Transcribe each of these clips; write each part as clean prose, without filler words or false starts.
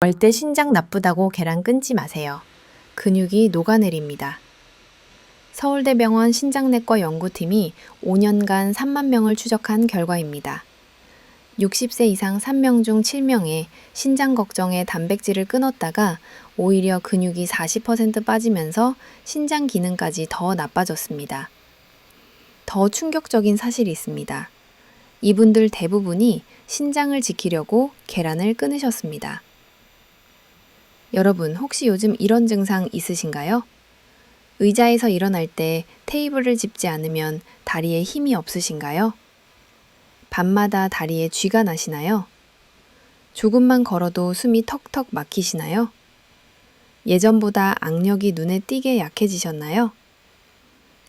절대 신장 나쁘다고 계란 끊지 마세요. 근육이 녹아내립니다. 서울대병원 신장내과 연구팀이 5년간 3만 명을 추적한 결과입니다. 60세 이상 3명 중 7명의 신장 걱정에 단백질을 끊었다가 오히려 근육이 40% 빠지면서 신장 기능까지 더 나빠졌습니다. 더 충격적인 사실이 있습니다. 이분들 대부분이 신장을 지키려고 계란을 끊으셨습니다. 여러분, 혹시 요즘 이런 증상 있으신가요? 의자에서 일어날 때 테이블을 짚지 않으면 다리에 힘이 없으신가요? 밤마다 다리에 쥐가 나시나요? 조금만 걸어도 숨이 턱턱 막히시나요? 예전보다 악력이 눈에 띄게 약해지셨나요?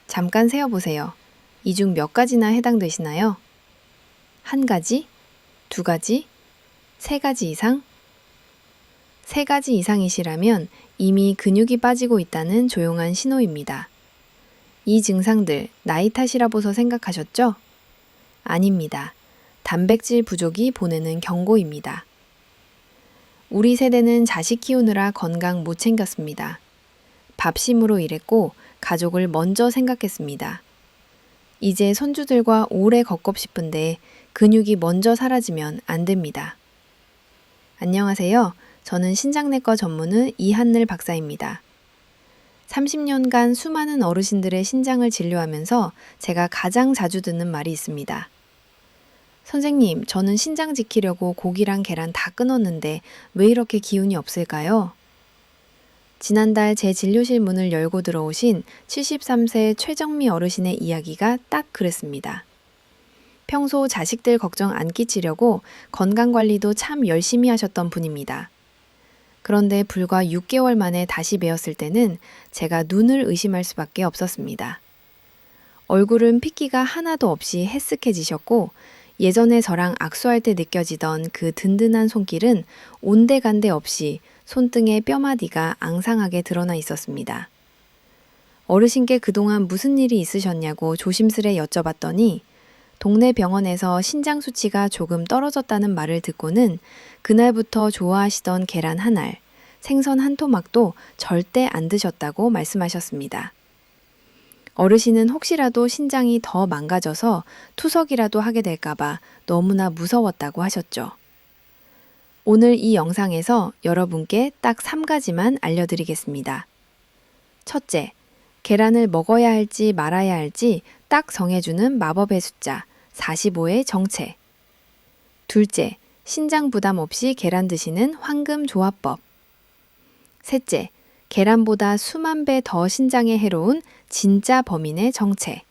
잠깐 세어보세요. 이 중 몇 가지나 해당되시나요? 한 가지? 두 가지? 세 가지 이상? 세 가지 이상이시라면 이미 근육이 빠지고 있다는 조용한 신호입니다. 이 증상들 나이 탓이라고서 생각하셨죠? 아닙니다. 단백질 부족이 보내는 경고입니다. 우리 세대는 자식 키우느라 건강 못 챙겼습니다. 밥심으로 일했고 가족을 먼저 생각했습니다. 이제 손주들과 오래 걷고 싶은데 근육이 먼저 사라지면 안 됩니다. 안녕하세요. 저는 신장내과 전문의 이한늘 박사입니다. 30년간 수많은 어르신들의 신장을 진료하면서 제가 가장 자주 듣는 말이 있습니다. 선생님, 저는 신장 지키려고 고기랑 계란 다 끊었는데 왜 이렇게 기운이 없을까요? 지난달 제 진료실 문을 열고 들어오신 73세 최정미 어르신의 이야기가 딱 그랬습니다. 평소 자식들 걱정 안 끼치려고 건강관리도 참 열심히 하셨던 분입니다. 그런데 불과 6개월 만에 다시 배웠을 때는 제가 눈을 의심할 수밖에 없었습니다. 얼굴은 핏기가 하나도 없이 헬쓱해지셨고 예전에 저랑 악수할 때 느껴지던 그 든든한 손길은 온데간데 없이 손등에 뼈마디가 앙상하게 드러나 있었습니다. 어르신께 그동안 무슨 일이 있으셨냐고 조심스레 여쭤봤더니 동네 병원에서 신장 수치가 조금 떨어졌다는 말을 듣고는 그날부터 좋아하시던 계란 한 알, 생선 한 토막도 절대 안 드셨다고 말씀하셨습니다. 어르신은 혹시라도 신장이 더 망가져서 투석이라도 하게 될까봐 너무나 무서웠다고 하셨죠. 오늘 이 영상에서 여러분께 딱 3가지만 알려드리겠습니다. 첫째, 계란을 먹어야 할지 말아야 할지 딱 정해주는 마법의 숫자 45의 정체. 둘째, 신장 부담 없이 계란 드시는 황금 조합법. 셋째, 계란보다 수만 배 더 신장에 해로운 진짜 범인의 정체.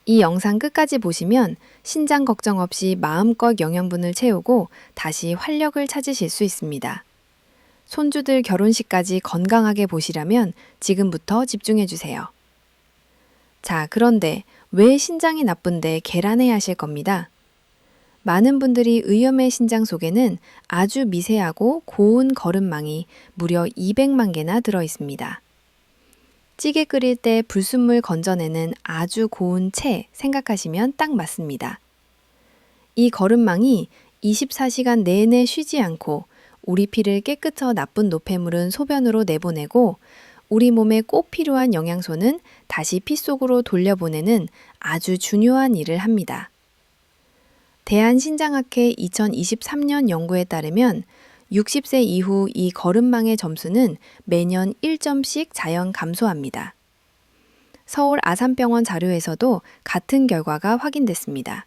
이 영상 끝까지 보시면 신장 걱정 없이 마음껏 영양분을 채우고 다시 활력을 찾으실 수 있습니다. 손주들 결혼식까지 건강하게 보시려면 지금부터 집중해 주세요. 자, 그런데 왜 신장이 나쁜데 계란해야 하실 겁니다. 많은 분들이 의염의 신장 속에는 아주 미세하고 고운 거름망이 무려 200만 개나 들어 있습니다. 찌개 끓일 때 불순물 건져내는 아주 고운 채 생각하시면 딱 맞습니다. 이 거름망이 24시간 내내 쉬지 않고 우리 피를 깨끗어 나쁜 노폐물은 소변으로 내보내고 우리 몸에 꼭 필요한 영양소는 다시 피 속으로 돌려보내는 아주 중요한 일을 합니다. 대한신장학회 2023년 연구에 따르면 60세 이후 이 거름망의 점수는 매년 1점씩 자연 감소합니다. 서울 아산병원 자료에서도 같은 결과가 확인됐습니다.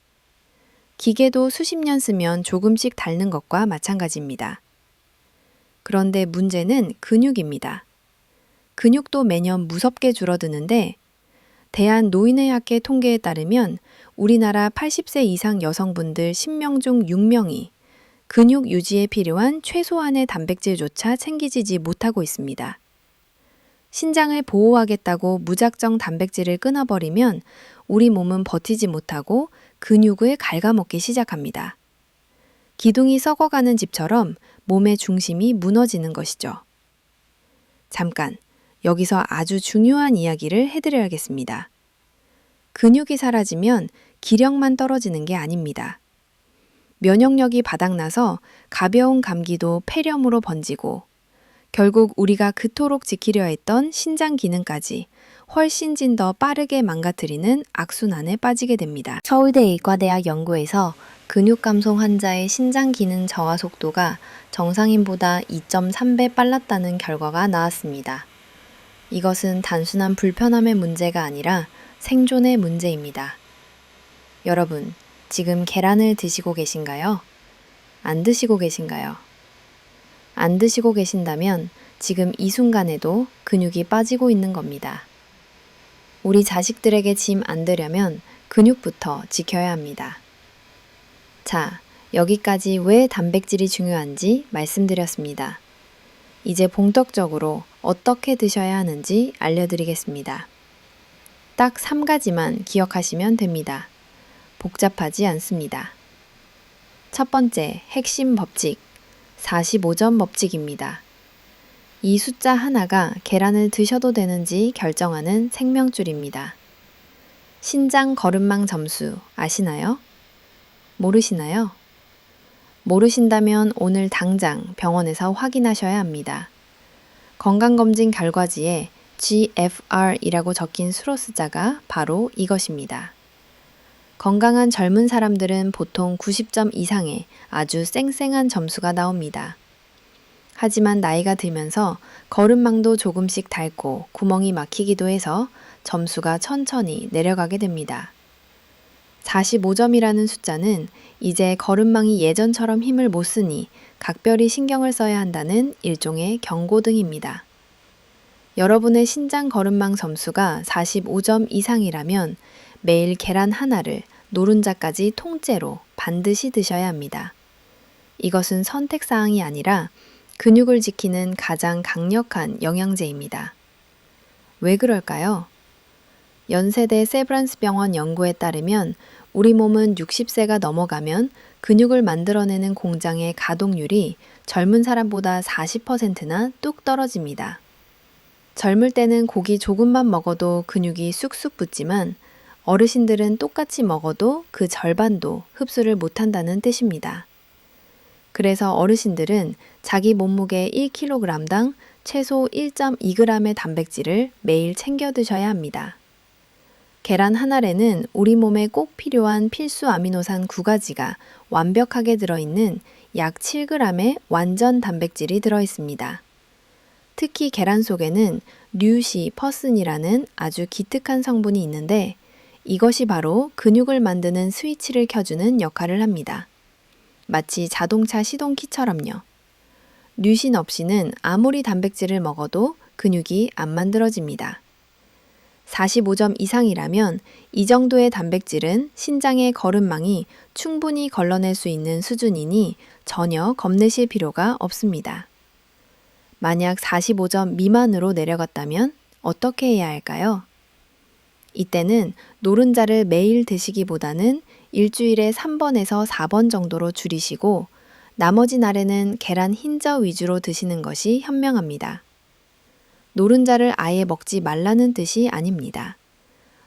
기계도 수십 년 쓰면 조금씩 닳는 것과 마찬가지입니다. 그런데 문제는 근육입니다. 근육도 매년 무섭게 줄어드는데 대한노인의학회 통계에 따르면 우리나라 80세 이상 여성분들 10명 중 6명이 근육 유지에 필요한 최소한의 단백질조차 챙기지 못하고 있습니다. 신장을 보호하겠다고 무작정 단백질을 끊어버리면 우리 몸은 버티지 못하고 근육을 갉아먹기 시작합니다. 기둥이 썩어가는 집처럼 몸의 중심이 무너지는 것이죠. 잠깐, 여기서 아주 중요한 이야기를 해드려야겠습니다. 근육이 사라지면 기력만 떨어지는 게 아닙니다. 면역력이 바닥나서 가벼운 감기도 폐렴으로 번지고 결국 우리가 그토록 지키려 했던 신장 기능까지 훨씬 더 빠르게 망가뜨리는 악순환에 빠지게 됩니다. 서울대 의과대학 연구에서 근육감소 환자의 신장 기능 저하 속도가 정상인보다 2.3배 빨랐다는 결과가 나왔습니다. 이것은 단순한 불편함의 문제가 아니라 생존의 문제입니다. 여러분, 지금 계란을 드시고 계신가요? 안 드시고 계신가요? 안 드시고 계신다면 지금 이 순간에도 근육이 빠지고 있는 겁니다. 우리 자식들에게 짐 안 되려면 근육부터 지켜야 합니다. 자, 여기까지 왜 단백질이 중요한지 말씀드렸습니다. 이제 본격적으로 어떻게 드셔야 하는지 알려드리겠습니다. 딱 3가지만 기억하시면 됩니다. 복잡하지 않습니다. 첫 번째 핵심 법칙, 45점 법칙입니다. 이 숫자 하나가 계란을 드셔도 되는지 결정하는 생명줄입니다. 신장 거름망 점수 아시나요? 모르시나요? 모르신다면 오늘 당장 병원에서 확인하셔야 합니다. 건강검진 결과지에 GFR이라고 적힌 수로 숫자가 바로 이것입니다. 건강한 젊은 사람들은 보통 90점 이상의 아주 쌩쌩한 점수가 나옵니다. 하지만 나이가 들면서 거름망도 조금씩 닳고 구멍이 막히기도 해서 점수가 천천히 내려가게 됩니다. 45점이라는 숫자는 이제 거름망이 예전처럼 힘을 못 쓰니 각별히 신경을 써야 한다는 일종의 경고등입니다. 여러분의 신장 거름망 점수가 45점 이상이라면 매일 계란 하나를 노른자까지 통째로 반드시 드셔야 합니다. 이것은 선택사항이 아니라 근육을 지키는 가장 강력한 영양제입니다. 왜 그럴까요? 연세대 세브란스 병원 연구에 따르면 우리 몸은 60세가 넘어가면 근육을 만들어내는 공장의 가동률이 젊은 사람보다 40%나 뚝 떨어집니다. 젊을 때는 고기 조금만 먹어도 근육이 쑥쑥 붙지만 어르신들은 똑같이 먹어도 그 절반도 흡수를 못한다는 뜻입니다. 그래서 어르신들은 자기 몸무게 1kg당 최소 1.2g의 단백질을 매일 챙겨 드셔야 합니다. 계란 한 알에는 우리 몸에 꼭 필요한 필수 아미노산 9가지가 완벽하게 들어있는 약 7g의 완전 단백질이 들어있습니다. 특히 계란 속에는 류시퍼슨이라는 아주 기특한 성분이 있는데 이것이 바로 근육을 만드는 스위치를 켜주는 역할을 합니다. 마치 자동차 시동키처럼요. 류신 없이는 아무리 단백질을 먹어도 근육이 안 만들어집니다. 45점 이상이라면 이 정도의 단백질은 신장의 거름망이 충분히 걸러낼 수 있는 수준이니 전혀 겁내실 필요가 없습니다. 만약 45점 미만으로 내려갔다면 어떻게 해야 할까요? 이때는 노른자를 매일 드시기보다는 일주일에 3번에서 4번 정도로 줄이시고 나머지 날에는 계란 흰저 위주로 드시는 것이 현명합니다. 노른자를 아예 먹지 말라는 뜻이 아닙니다.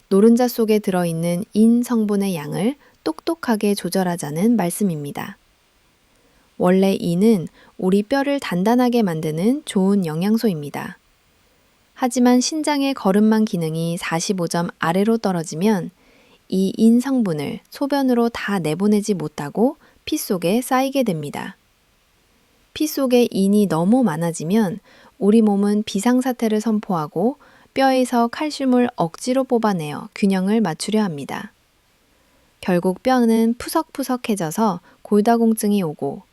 노른자 속에 들어있는 인 성분의 양을 똑똑하게 조절하자는 말씀입니다. 원래 인은 우리 뼈를 단단하게 만드는 좋은 영양소입니다. 하지만 신장의 거름망 기능이 45점 아래로 떨어지면 이 인 성분을 소변으로 다 내보내지 못하고 피 속에 쌓이게 됩니다. 피 속에 인이 너무 많아지면 우리 몸은 비상사태를 선포하고 뼈에서 칼슘을 억지로 뽑아내어 균형을 맞추려 합니다. 결국 뼈는 푸석푸석해져서 골다공증이 오고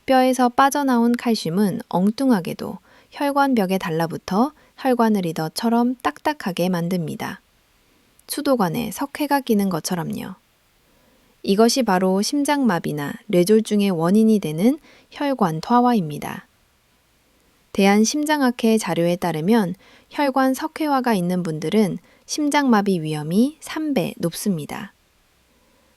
뼈에서 빠져나온 칼슘은 엉뚱하게도 혈관벽에 달라붙어 혈관을 이더처럼 딱딱하게 만듭니다. 수도관에 석회가 끼는 것처럼요. 이것이 바로 심장마비나 뇌졸중의 원인이 되는 혈관 퇴화입니다. 대한심장학회 자료에 따르면 혈관 석회화가 있는 분들은 심장마비 위험이 3배 높습니다.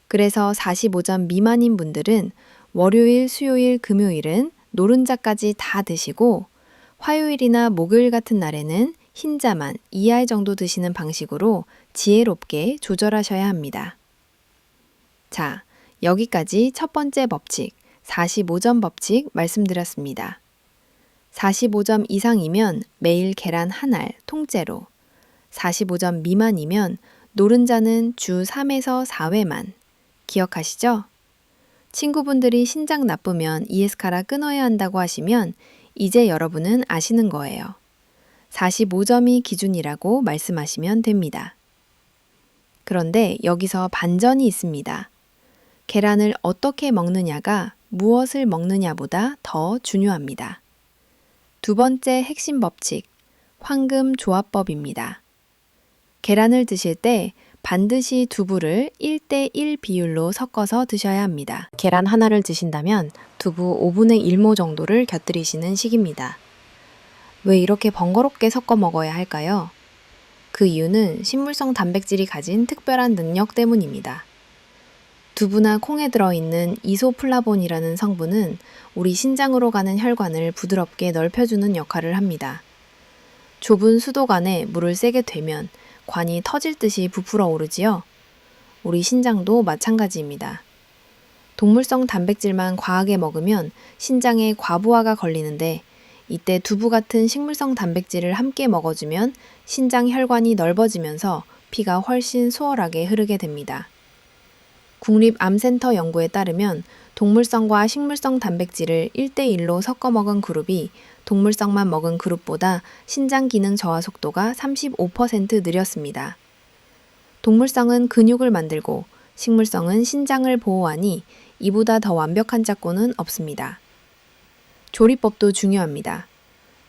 그래서 45점 미만인 분들은 월요일, 수요일, 금요일은 노른자까지 다 드시고 화요일이나 목요일 같은 날에는 흰자만 2알 정도 드시는 방식으로 지혜롭게 조절하셔야 합니다. 자, 여기까지 첫 번째 법칙, 45점 법칙 말씀드렸습니다. 45점 이상이면 매일 계란 한 알 통째로, 45점 미만이면 노른자는 주 3에서 4회만. 기억하시죠? 친구분들이 신장 나쁘면 이에스카라 끊어야 한다고 하시면 이제 여러분은 아시는 거예요. 45점이 기준이라고 말씀하시면 됩니다. 그런데 여기서 반전이 있습니다. 계란을 어떻게 먹느냐가 무엇을 먹느냐보다 더 중요합니다. 두 번째 핵심 법칙, 황금 조합법입니다. 계란을 드실 때 반드시 두부를 1대1 비율로 섞어서 드셔야 합니다. 계란 하나를 드신다면 두부 5분의 1모 정도를 곁들이시는 식입니다. 왜 이렇게 번거롭게 섞어 먹어야 할까요? 그 이유는 식물성 단백질이 가진 특별한 능력 때문입니다. 두부나 콩에 들어있는 이소플라본이라는 성분은 우리 신장으로 가는 혈관을 부드럽게 넓혀주는 역할을 합니다. 좁은 수도관에 물을 세게 되면 관이 터질 듯이 부풀어 오르지요. 우리 신장도 마찬가지입니다. 동물성 단백질만 과하게 먹으면 신장에 과부하가 걸리는데 이때 두부 같은 식물성 단백질을 함께 먹어주면 신장 혈관이 넓어지면서 피가 훨씬 수월하게 흐르게 됩니다. 국립암센터 연구에 따르면 동물성과 식물성 단백질을 1대1로 섞어 먹은 그룹이 동물성만 먹은 그룹보다 신장 기능 저하 속도가 35% 느렸습니다. 동물성은 근육을 만들고 식물성은 신장을 보호하니 이보다 더 완벽한 짝꿍은 없습니다. 조리법도 중요합니다.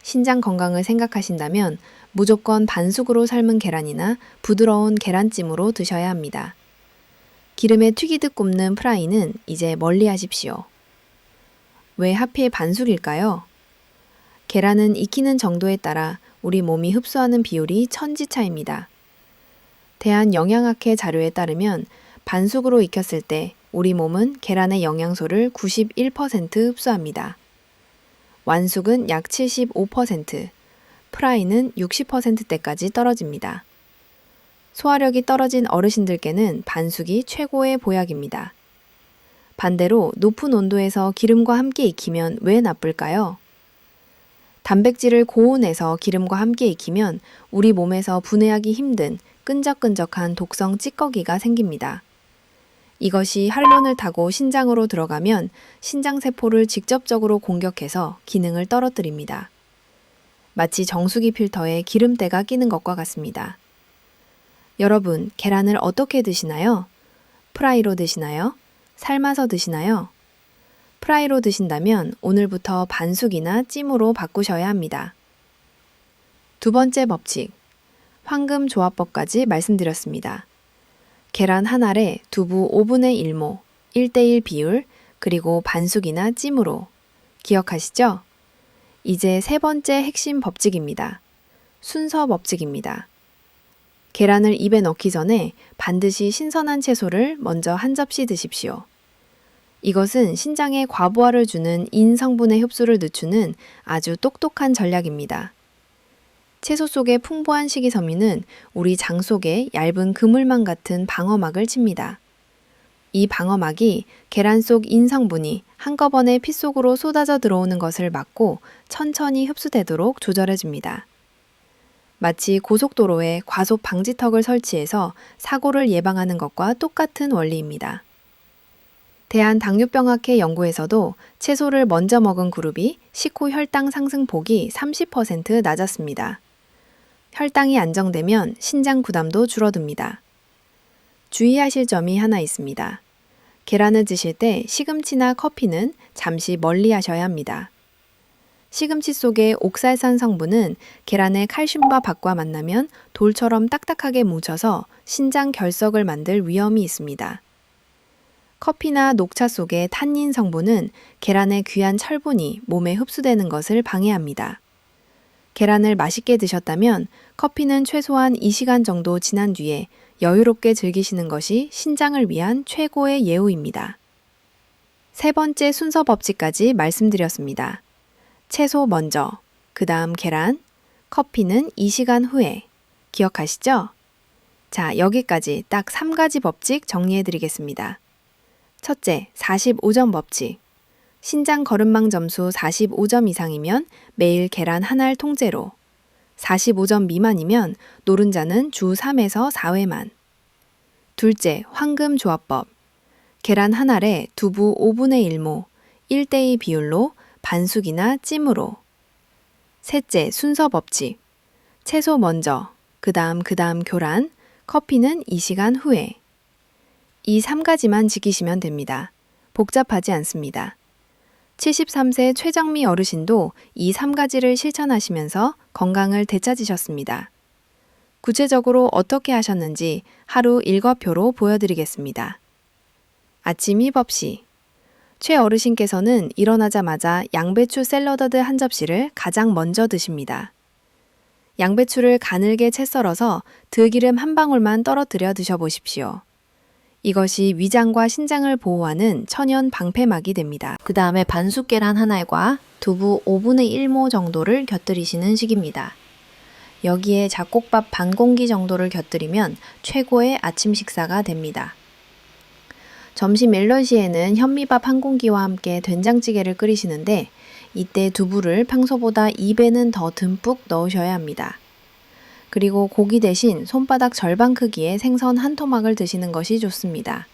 신장 건강을 생각하신다면 무조건 반숙으로 삶은 계란이나 부드러운 계란찜으로 드셔야 합니다. 기름에 튀기듯 굽는 프라이는 이제 멀리 하십시오. 왜 하필 반숙일까요? 계란은 익히는 정도에 따라 우리 몸이 흡수하는 비율이 천지차입니다. 대한영양학회 자료에 따르면 반숙으로 익혔을 때 우리 몸은 계란의 영양소를 91% 흡수합니다. 완숙은 약 75%, 프라이는 60%대까지 떨어집니다. 소화력이 떨어진 어르신들께는 반숙이 최고의 보약입니다. 반대로 높은 온도에서 기름과 함께 익히면 왜 나쁠까요? 단백질을 고온에서 기름과 함께 익히면 우리 몸에서 분해하기 힘든 끈적끈적한 독성 찌꺼기가 생깁니다. 이것이 활론을 타고 신장으로 들어가면 신장세포를 직접적으로 공격해서 기능을 떨어뜨립니다. 마치 정수기 필터에 기름때가 끼는 것과 같습니다. 여러분, 계란을 어떻게 드시나요? 프라이로 드시나요? 삶아서 드시나요? 프라이로 드신다면 오늘부터 반숙이나 찜으로 바꾸셔야 합니다. 두 번째 법칙, 황금 조합법까지 말씀드렸습니다. 계란 한 알에 두부 5분의 1모, 1대1 비율, 그리고 반숙이나 찜으로. 기억하시죠? 이제 세 번째 핵심 법칙입니다. 순서 법칙입니다. 계란을 입에 넣기 전에 반드시 신선한 채소를 먼저 한 접시 드십시오. 이것은 신장에 과부하를 주는 인 성분의 흡수를 늦추는 아주 똑똑한 전략입니다. 채소 속의 풍부한 식이섬유는 우리 장 속에 얇은 그물망 같은 방어막을 칩니다. 이 방어막이 계란 속 인성분이 한꺼번에 피 속으로 쏟아져 들어오는 것을 막고 천천히 흡수되도록 조절해줍니다. 마치 고속도로에 과속 방지턱을 설치해서 사고를 예방하는 것과 똑같은 원리입니다. 대한당뇨병학회 연구에서도 채소를 먼저 먹은 그룹이 식후 혈당 상승폭이 30% 낮았습니다. 혈당이 안정되면 신장 부담도 줄어듭니다. 주의하실 점이 하나 있습니다. 계란을 드실 때 시금치나 커피는 잠시 멀리 하셔야 합니다. 시금치 속의 옥살산 성분은 계란의 칼슘과 밥과 만나면 돌처럼 딱딱하게 뭉쳐서 신장 결석을 만들 위험이 있습니다. 커피나 녹차 속의 탄닌 성분은 계란의 귀한 철분이 몸에 흡수되는 것을 방해합니다. 계란을 맛있게 드셨다면 커피는 최소한 2시간 정도 지난 뒤에 여유롭게 즐기시는 것이 신장을 위한 최고의 예우입니다. 세 번째 순서 법칙까지 말씀드렸습니다. 채소 먼저, 그 다음 계란, 커피는 2시간 후에. 기억하시죠? 자, 여기까지 딱 3가지 법칙 정리해 드리겠습니다. 첫째, 45점 법칙. 신장 거름망 점수 45점 이상이면 매일 계란 한 알 통째로. 45점 미만이면 노른자는 주 3에서 4회만. 둘째, 황금 조합법. 계란 한 알에 두부 5분의 1모, 1대2 비율로 반숙이나 찜으로. 셋째, 순서 법칙. 채소 먼저, 그 다음 교란, 커피는 2시간 후에. 이 3가지만 지키시면 됩니다. 복잡하지 않습니다. 73세 최정미 어르신도 이 3가지를 실천하시면서 건강을 되찾으셨습니다. 구체적으로 어떻게 하셨는지 하루 일과표로 보여드리겠습니다. 아침 입업시. 최 어르신께서는 일어나자마자 양배추 샐러드 한 접시를 가장 먼저 드십니다. 양배추를 가늘게 채 썰어서 들기름 한 방울만 떨어뜨려 드셔보십시오. 이것이 위장과 신장을 보호하는 천연 방패막이 됩니다. 그 다음에 반숙 계란 한 알과 두부 5분의 1모 정도를 곁들이시는 식입니다. 여기에 잡곡밥 반 공기 정도를 곁들이면 최고의 아침 식사가 됩니다. 점심 11시에는 현미밥 한 공기와 함께 된장찌개를 끓이시는데 이때 두부를 평소보다 2배는 더 듬뿍 넣으셔야 합니다. 그리고 고기 대신 손바닥 절반 크기의 생선 한 토막을 드시는 것이 좋습니다.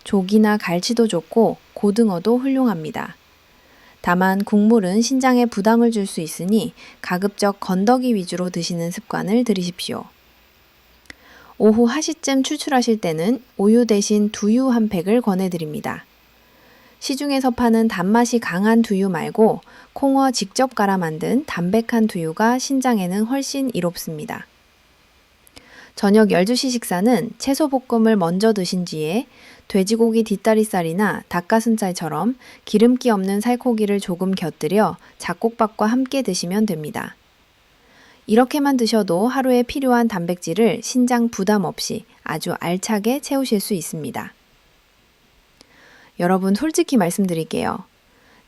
조기나 갈치도 좋고 고등어도 훌륭합니다. 다만 국물은 신장에 부담을 줄 수 있으니 가급적 건더기 위주로 드시는 습관을 들이십시오. 오후 1시쯤 출출하실 때는 우유 대신 두유 한 팩을 권해드립니다. 시중에서 파는 단맛이 강한 두유 말고 콩어 직접 갈아 만든 담백한 두유가 신장에는 훨씬 이롭습니다. 저녁 12시 식사는 채소볶음을 먼저 드신 뒤에 돼지고기 뒷다리살이나 닭가슴살처럼 기름기 없는 살코기를 조금 곁들여 잡곡밥과 함께 드시면 됩니다. 이렇게만 드셔도 하루에 필요한 단백질을 신장 부담 없이 아주 알차게 채우실 수 있습니다. 여러분, 솔직히 말씀드릴게요.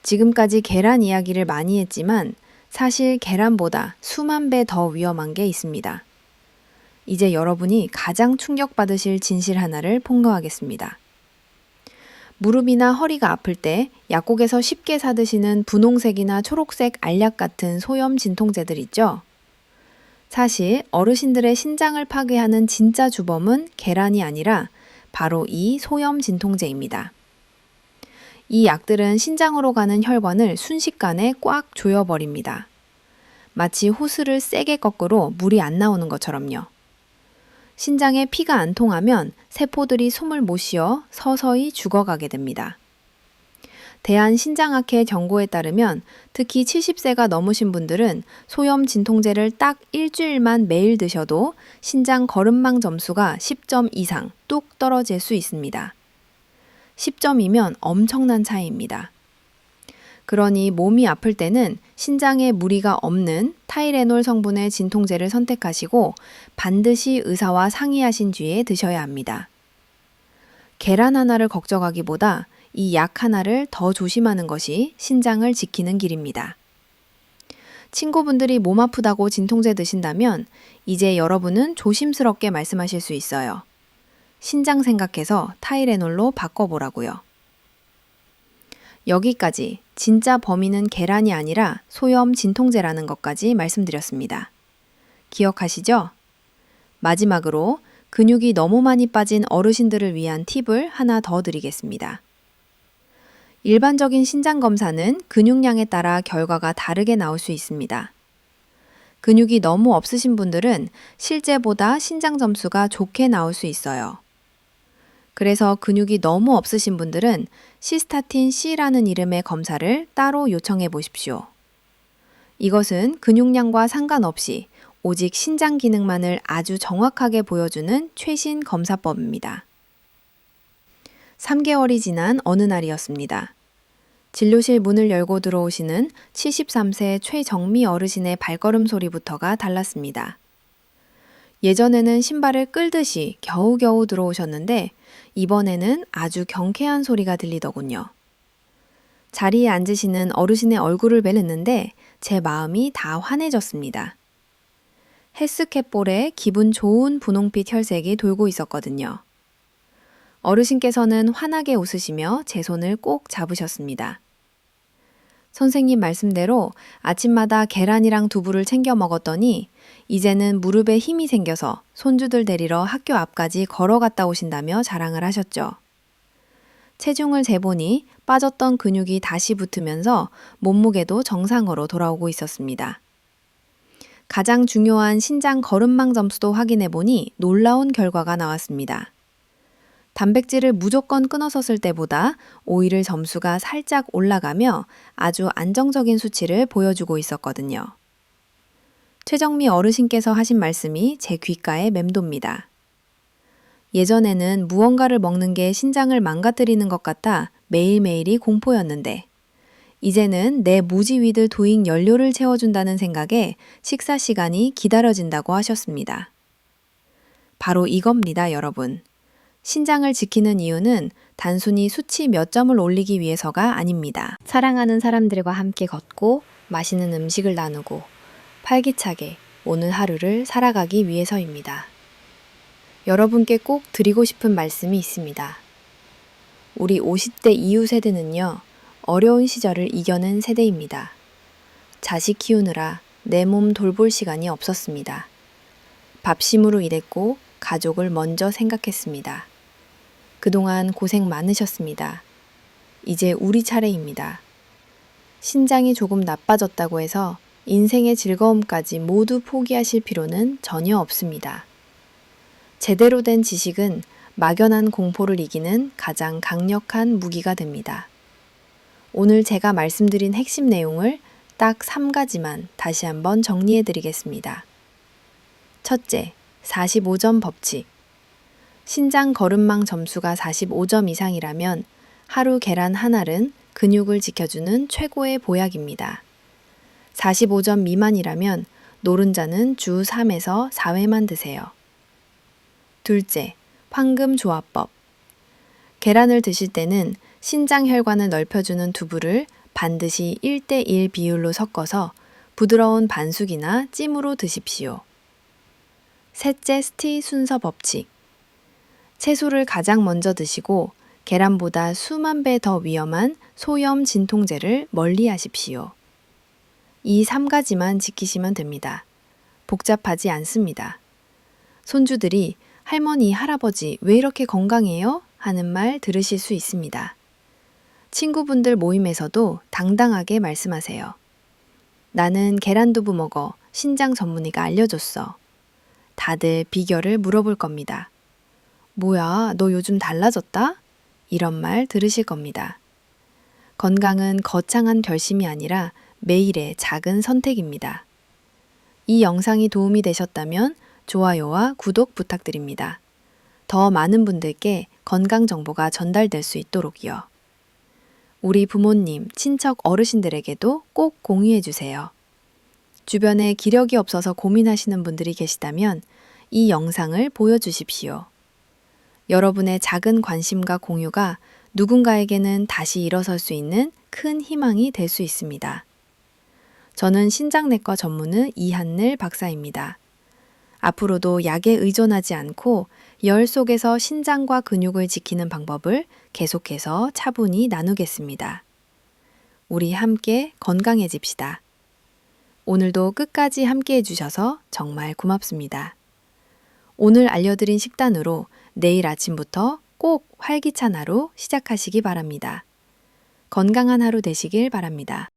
지금까지 계란 이야기를 많이 했지만 사실 계란보다 수만 배 더 위험한 게 있습니다. 이제 여러분이 가장 충격받으실 진실 하나를 폭로하겠습니다. 무릎이나 허리가 아플 때 약국에서 쉽게 사드시는 분홍색이나 초록색 알약 같은 소염 진통제들 있죠? 사실 어르신들의 신장을 파괴하는 진짜 주범은 계란이 아니라 바로 이 소염 진통제입니다. 이 약들은 신장으로 가는 혈관을 순식간에 꽉 조여버립니다. 마치 호스를 세게 거꾸로 물이 안 나오는 것처럼요. 신장에 피가 안 통하면 세포들이 숨을 못 쉬어 서서히 죽어가게 됩니다. 대한신장학회 경고에 따르면 특히 70세가 넘으신 분들은 소염 진통제를 딱 일주일만 매일 드셔도 신장 거름망 점수가 10점 이상 뚝 떨어질 수 있습니다. 10점이면 엄청난 차이입니다. 그러니 몸이 아플 때는 신장에 무리가 없는 타이레놀 성분의 진통제를 선택하시고 반드시 의사와 상의하신 뒤에 드셔야 합니다. 계란 하나를 걱정하기보다 이 약 하나를 더 조심하는 것이 신장을 지키는 길입니다. 친구분들이 몸 아프다고 진통제 드신다면 이제 여러분은 조심스럽게 말씀하실 수 있어요. 신장 생각해서 타이레놀로 바꿔보라고요. 여기까지 진짜 범인은 계란이 아니라 소염 진통제라는 것까지 말씀드렸습니다. 기억하시죠? 마지막으로 근육이 너무 많이 빠진 어르신들을 위한 팁을 하나 더 드리겠습니다. 일반적인 신장 검사는 근육량에 따라 결과가 다르게 나올 수 있습니다. 근육이 너무 없으신 분들은 실제보다 신장 점수가 좋게 나올 수 있어요. 그래서 근육이 너무 없으신 분들은 시스타틴 C라는 이름의 검사를 따로 요청해 보십시오. 이것은 근육량과 상관없이 오직 신장 기능만을 아주 정확하게 보여주는 최신 검사법입니다. 3개월이 지난 어느 날이었습니다. 진료실 문을 열고 들어오시는 73세 최정미 어르신의 발걸음 소리부터가 달랐습니다. 예전에는 신발을 끌듯이 겨우겨우 들어오셨는데 이번에는 아주 경쾌한 소리가 들리더군요. 자리에 앉으시는 어르신의 얼굴을 뵈냈는데 제 마음이 다 환해졌습니다. 헬스캣볼에 기분 좋은 분홍빛 혈색이 돌고 있었거든요. 어르신께서는 환하게 웃으시며 제 손을 꼭 잡으셨습니다. 선생님 말씀대로 아침마다 계란이랑 두부를 챙겨 먹었더니 이제는 무릎에 힘이 생겨서 손주들 데리러 학교 앞까지 걸어갔다 오신다며 자랑을 하셨죠. 체중을 재보니 빠졌던 근육이 다시 붙으면서 몸무게도 정상으로 돌아오고 있었습니다. 가장 중요한 신장 거름망 점수도 확인해 보니 놀라운 결과가 나왔습니다. 단백질을 무조건 끊어서 쓸 때보다 오일을 점수가 살짝 올라가며 아주 안정적인 수치를 보여주고 있었거든요. 최정미 어르신께서 하신 말씀이 제 귓가에 맴돕니다. 예전에는 무언가를 먹는 게 신장을 망가뜨리는 것 같아 매일매일이 공포였는데 이제는 내 무지위들 도잉 연료를 채워준다는 생각에 식사 시간이 기다려진다고 하셨습니다. 바로 이겁니다, 여러분. 신장을 지키는 이유는 단순히 수치 몇 점을 올리기 위해서가 아닙니다. 사랑하는 사람들과 함께 걷고 맛있는 음식을 나누고 활기차게 오늘 하루를 살아가기 위해서입니다. 여러분께 꼭 드리고 싶은 말씀이 있습니다. 우리 50대 이후 세대는요, 어려운 시절을 이겨낸 세대입니다. 자식 키우느라 내 몸 돌볼 시간이 없었습니다. 밥심으로 일했고 가족을 먼저 생각했습니다. 그동안 고생 많으셨습니다. 이제 우리 차례입니다. 신장이 조금 나빠졌다고 해서 인생의 즐거움까지 모두 포기하실 필요는 전혀 없습니다. 제대로 된 지식은 막연한 공포를 이기는 가장 강력한 무기가 됩니다. 오늘 제가 말씀드린 핵심 내용을 딱 3가지만 다시 한번 정리해 드리겠습니다. 첫째, 45점 법칙. 신장 거름망 점수가 45점 이상이라면 하루 계란 한 알은 근육을 지켜주는 최고의 보약입니다. 45점 미만이라면 노른자는 주 3에서 4회만 드세요. 둘째, 황금 조합법. 계란을 드실 때는 신장 혈관을 넓혀주는 두부를 반드시 1:1 비율로 섞어서 부드러운 반숙이나 찜으로 드십시오. 셋째, 스티 순서 법칙. 채소를 가장 먼저 드시고 계란보다 수만 배 더 위험한 소염 진통제를 멀리 하십시오. 이 3가지만 지키시면 됩니다. 복잡하지 않습니다. 손주들이 할머니, 할아버지 왜 이렇게 건강해요? 하는 말 들으실 수 있습니다. 친구분들 모임에서도 당당하게 말씀하세요. 나는 계란두부 먹어 신장 전문의가 알려줬어. 다들 비결을 물어볼 겁니다. 뭐야, 너 요즘 달라졌다? 이런 말 들으실 겁니다. 건강은 거창한 결심이 아니라 매일의 작은 선택입니다. 이 영상이 도움이 되셨다면 좋아요와 구독 부탁드립니다. 더 많은 분들께 건강 정보가 전달될 수 있도록요. 우리 부모님, 친척 어르신들에게도 꼭 공유해 주세요. 주변에 기력이 없어서 고민하시는 분들이 계시다면 이 영상을 보여주십시오. 여러분의 작은 관심과 공유가 누군가에게는 다시 일어설 수 있는 큰 희망이 될 수 있습니다. 저는 신장내과 전문의 이한늘 박사입니다. 앞으로도 약에 의존하지 않고 열 속에서 신장과 근육을 지키는 방법을 계속해서 차분히 나누겠습니다. 우리 함께 건강해집시다. 오늘도 끝까지 함께 해주셔서 정말 고맙습니다. 오늘 알려드린 식단으로 내일 아침부터 꼭 활기찬 하루 시작하시기 바랍니다. 건강한 하루 되시길 바랍니다.